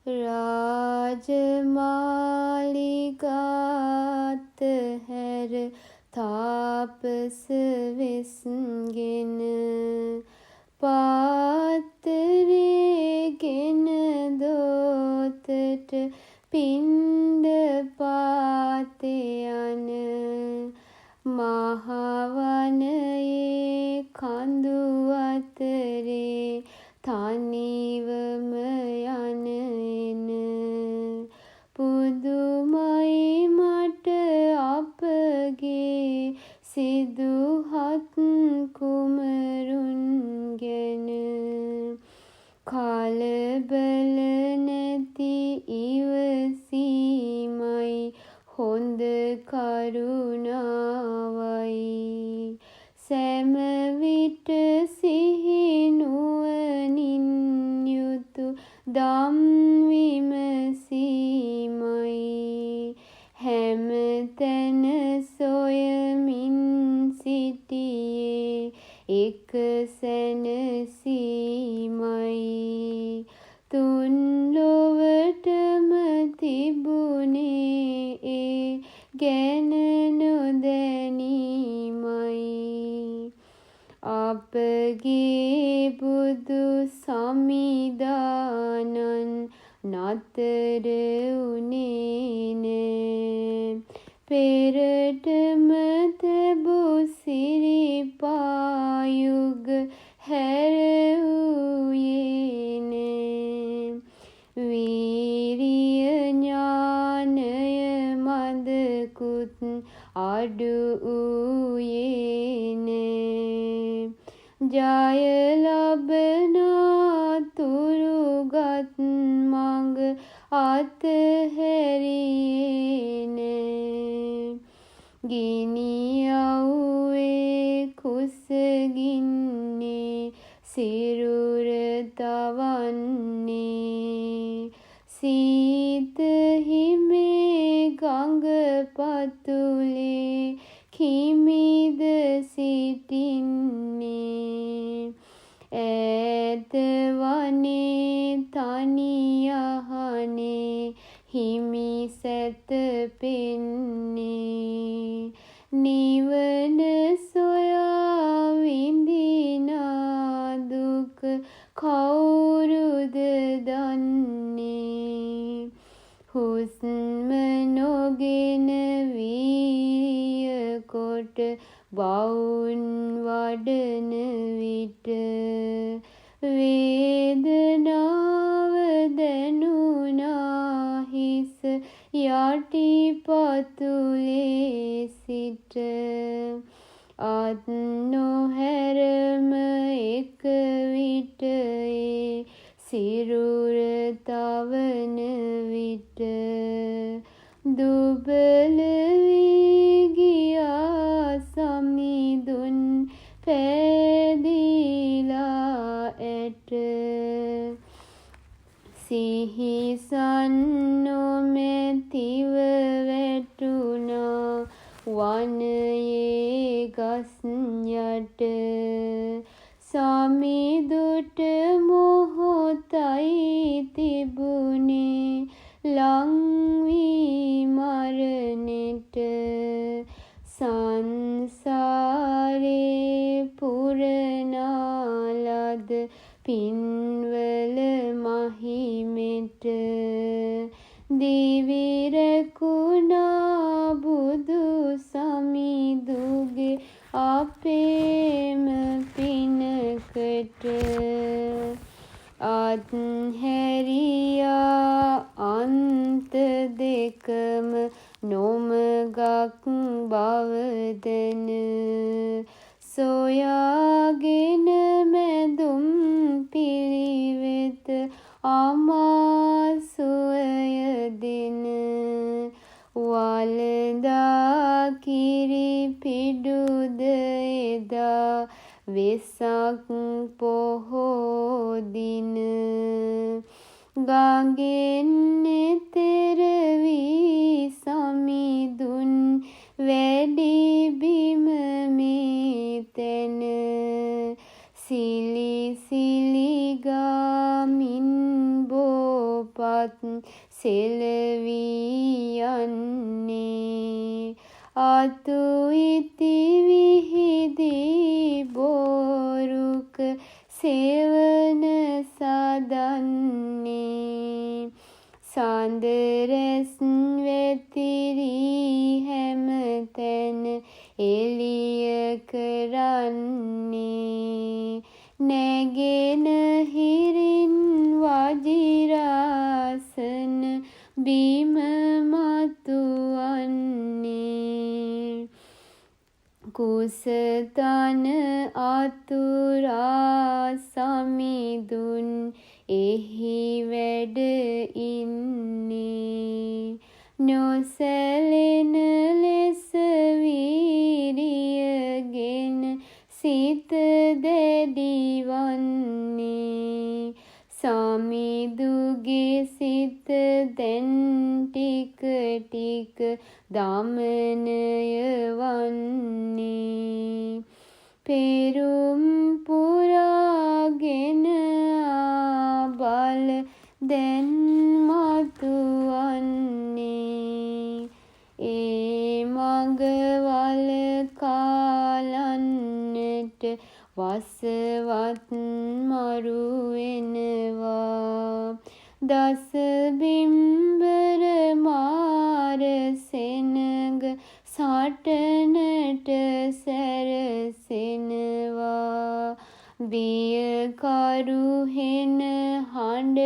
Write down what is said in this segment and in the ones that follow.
රාජමාලිගාත හැර තාපස වෙස්ගෙන පාත්තරේගෙන දෝතට පිණ්ඩපාතේ යන මහවනයේ කඳු අතරේ තනිවම යන එන පුදුමයි මට අපගේ සිදුහත් කුමරුන් ගැන කලබල නැති ඉවසීමයි හොඳ කරුණාවයි සෑම විට සිහිනුවණින් යුතු දම් විමසීමයි හැම තැන සොයමින් සිටියේ එක සැනසීමයි තුන් ලොවටම තිබුණේ ඒ ගැන නොදැනීමයි අපගේ බුදු සමිදානන් නතර උනේ නෑ පෙරටම තැබූ සිරිපායුග හැරවූයේ නෑ වීරිය ඥානය මදකුත් අඩු වූයේ නෑ ජය ලබනා තුරුගත් මඟ අතහැරියේ නෑ ගිනි අවුවේ කුසගින්නේ සිරුර තවන්නේ සීත හිමේ ගඟ පතුලේ කිමිද සිටින්නේ ඈත වනේ තනි යහනේ හිමි සැතපෙන්නේ නිවන සොයා විඳිනා දුක කවුරුද දන්නේ හුස්ම නොගෙන වීරිය කොට වවුන් වඩන විට වේදනාව දැනුණා හිස යටිපතුලේ සිට අත් නොහැරම එක විට ඒ සිරුර තවන විට දුබල වී ගියා සමිඳුන් පැදිලා ඇට සිහිසන් නොමැතිව වැටුණා වනයේ ගස් යට සමිඳුට මොහොතයි තිබුණේ ලං වී මරණෙට සංසාරේ පුරනා ලද පින්වල මහිමෙට දිවි රැකුණා බුදු සමිඳුගේ අපේම පිනකට අත්හැරියා අන්ත දෙකම නොමගක් බවදන සොයාගෙන මැදුම් පිළිවෙත අමාසුවය දෙන වලදා කිරි පිඩුද එදා වෙසක් පොහෝ දින ගඟෙන් එතෙර වී සමිඳුන් වැඩි බිම මේ තැන සිලි සිලි ගාමින් බෝ සිතත් සෙලවී යන්නේ අතු ඉති විහිදී බෝරුක සෙවන සදන්නේ සඳරැස් වෙතිරී හැමතැන එළිය කරන්නේ නැගෙන හිරින් වජිරාසන බිම මතුවන්නේ කුසතන අතුරා සමිඳුන් එහි වැඩ ඉන්නේ නොසැලෙන ලෙස වීරියගෙන සිත දැඩිවන්නේ සමිඳුගේ සිත දැන් ටික ටික දමනය වන්නේ පෙරුම් පුරාගෙන බල දැන් මතුවන්නේ ඒ මගවල කාලන්නට වසවත් මරු වෙනවා දස බිම්බර මාර සෙනග සටනට සැරසෙනවා බියකරු හෙන හඬ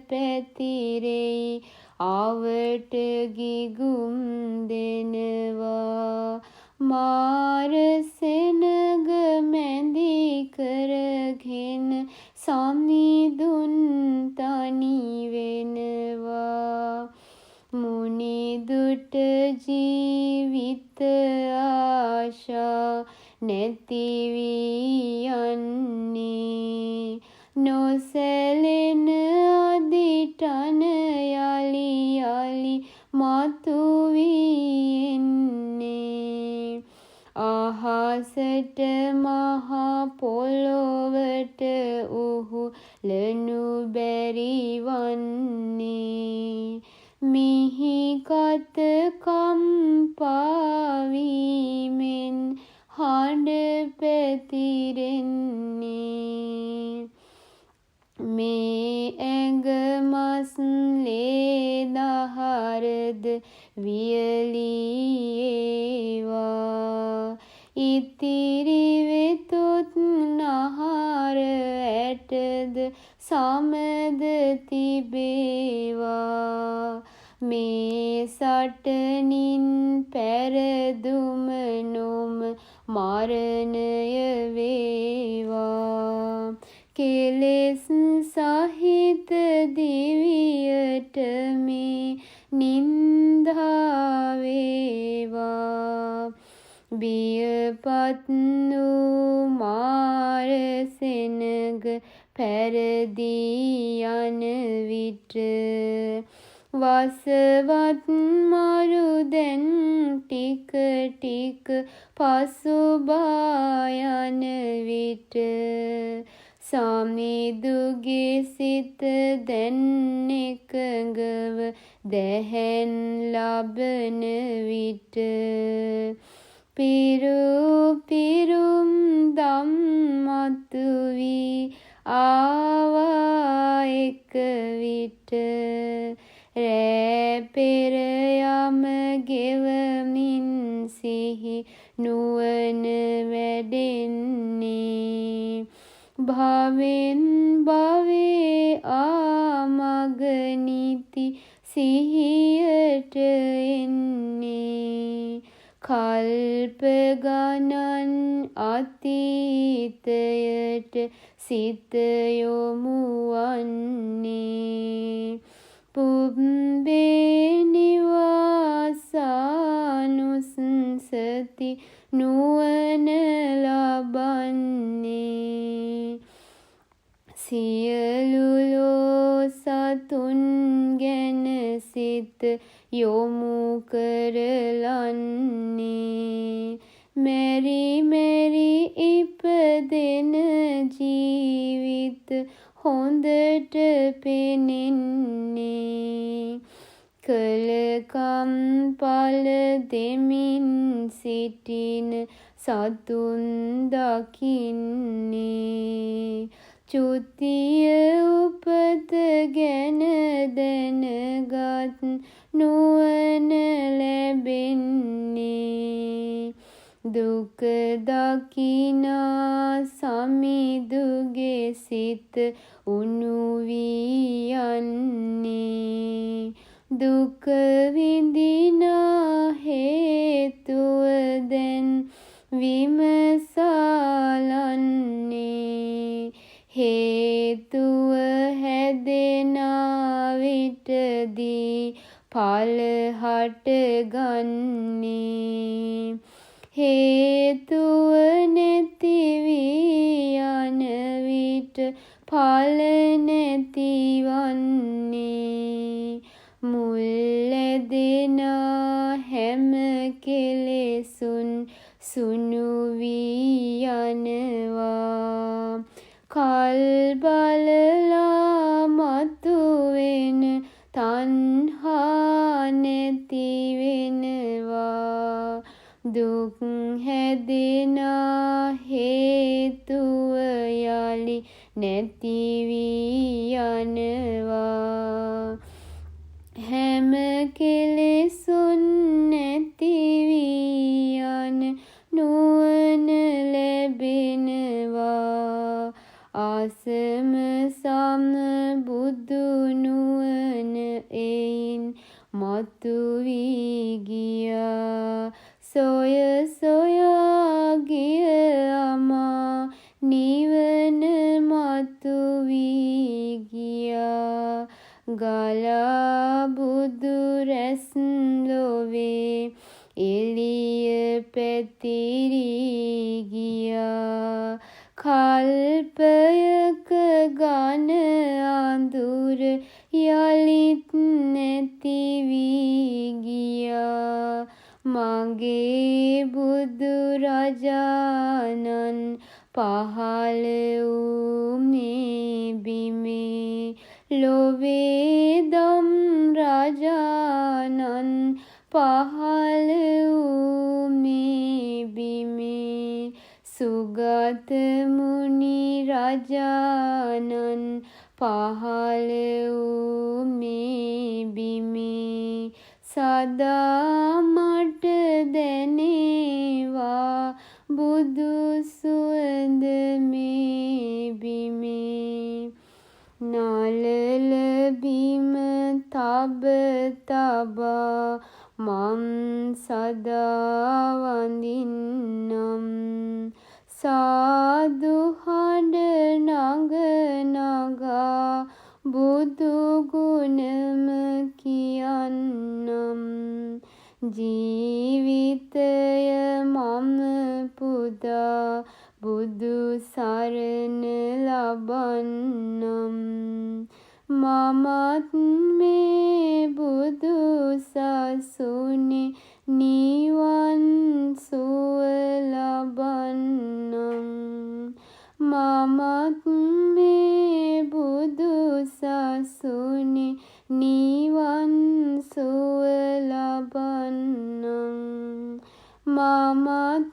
පැතිරෙයි ආවට ගිගුම් දෙනවා මාර සෙනග මැදි කරගෙන සමිඳුන් තනි වෙනවා මුනිදුට ජීවිත ආශා නැති වී යන්නේ නොසැලෙන අදිටන යලි යලි මතුවී එන්නේ අහසට මහා පොළොවට උහුලනු බැරි වන්නේ මිහි කත කම්පාවීමෙන් හඬ පැතිරෙන්නේ මේ ඇඟ මස් ලේ දහරද වියලී ඒවා ඉතිරි වෙතොත් නහර ඇටද සමද තිබේවා මේ සටනින් පැරදුම නොම මරණය වේවා කෙලෙස් සහිත දිවියට මේ නින්දා වේවා බියපත් වූ මාර සෙනග පැරදී යන විට වසවත් මරු දැන් ටික ටික පසුබා යන විට සමිඳුගේ සිත දැන් එකඟව දැහැන් ලබන විට පිරුම් දම් මතුවී ආවා එක විට රෑ පෙර යම ගෙවමින් සිහි නුවණ වැඩෙන්නේ භවෙන් භවේ ආමග නිති සිහියට එන්නේ කල්ප ගණන් අතීතයට සිත යොමු වන්නේ පුබ්බේ නිවාසානුස්සති නුවණ ලබන්නේ සියලු ලෝ සතුන් ගැන සිත යොමු කරලන්නේ මෙරි මෙරි ඉපදෙන ජීවිත හොඳට පෙනෙන්නේ කම්පල දෙමින් සිටින සතුන් දකින්නේ චුතිය උපත ගැන දැනගත් නුවණ ලැබෙන්නේ දුක දකිනා සමිඳුගේ සිත උණු වී යන්නේ දුක විඳිනා හේතුව දැන් විමසලන්නේ හේතුව හැදෙනා විටදී ඵල හටගන්නේ හේතුව නැති වී යන විට ඵල නැතිවන්නේ මුල් ඇදෙනා හැම කෙලෙසුන් සුණු වී යනවා කල් බලලා මතුවෙන තණ්හා නැති වෙනවා දුක් හැදෙනා හේතුව යලි නැති වී යනවා හැම කෙලෙසුන් නැති වී යන නුවණ ලැබෙනවා ආසම සම බුදු නුවණ එයින් මතු වී ගියා සොය සොයා ගිය අමා නිවන මතු වී ගියා ගලා බුදු රැස් ලොවේ එළිය පැතිරී ගියා කල්පයක ගන අඳුර යලිත් නැති වී ගියා මගේ බුදු රජාණන් පහළ වූ මේ බිමේ ලොවේ දම් රජාණන් පහළ වූ මේ බිමේ සුගත මුනි රජාණන් පහළ වූ මේ බිමේ සදා මට දැනේවා බුදු සුවඳ මේ බිමේ නලල බිම තබ තබා මං සදා වඳින්නම් සාදු හඬ නග නගා බුදු ගුණම කියන්නම් ජීවිතය මම පුදා බුදු සරණ ලබන්නම් මමත් මේ බුදු සසුනේ නිවන් සුව ලබන්නම් මමත් මේ බුදු සසුනේ නිවන් සුව ලබන්නම් මමත්